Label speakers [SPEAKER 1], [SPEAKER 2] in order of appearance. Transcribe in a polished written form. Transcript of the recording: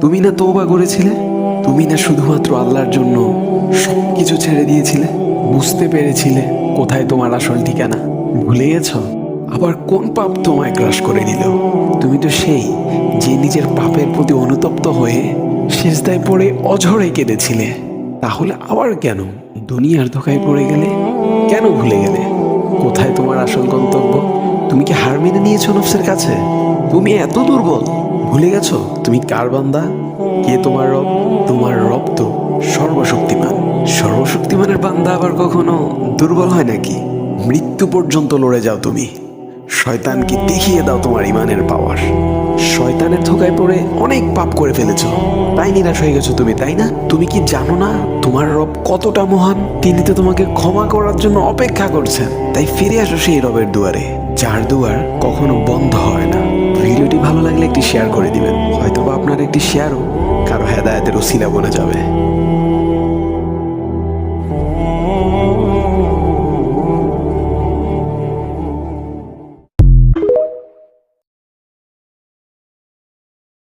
[SPEAKER 1] তুমি না তওবা করেছিলে? তুমি না শুধুমাত্র আল্লাহর জন্য সবকিছু ছেড়ে দিয়েছিলে? বুঝতে পেরেছিলে কোথায় তোমার আসল ঠিকানা? ভুলে গেছো? আবার কোন পাপ তোমায় গ্রাস করে নিল? তুমি তো সেই যে নিজের পাপের প্রতি অনুতপ্ত হয়ে সিজদায় পড়ে অঝরে কেঁদেছিলে। তাহলে আবার কেন দুনিয়ার ধোঁকায় পড়ে গেলে? কেন ভুলে গেলে কোথায় তোমার আসল গন্তব্য? তুমি কি হার মেনে নিয়েছো নফসের কাছে? তুমি এত দুর্বল, ভুলে গেছো তুমি কার বান্দা? কে তোমার রব? তোমার রব তো সর্বশক্তিমান। সর্বশক্তিমানের বান্দা আবার কখনো দুর্বল হয় নাকি? মৃত্যু পর্যন্ত লড়ে যাও তুমি। শয়তানকে দেখিয়ে দাও তোমার ইমানের পাওয়ার। শয়তানের ধোকায় পড়ে অনেক পাপ করে ফেলেছো, তাই নিরাশ হয়ে গেছো তুমি, তাই না? তুমি কি জানো না তোমার রব কতটা মহান? তিনি তো তোমাকে ক্ষমা করার জন্য অপেক্ষা করছেন। তাই ফিরে আসো সেই রবের দুয়ারে, যার দুয়ার কখনো বন্ধ হয় না। ভিডিওটি ভালো লাগলে একটি শেয়ার করে দিবেন, হয়তোবা আপনার একটি শেয়ারও কারো হেদায়েতের উসিলা বনে যাবে।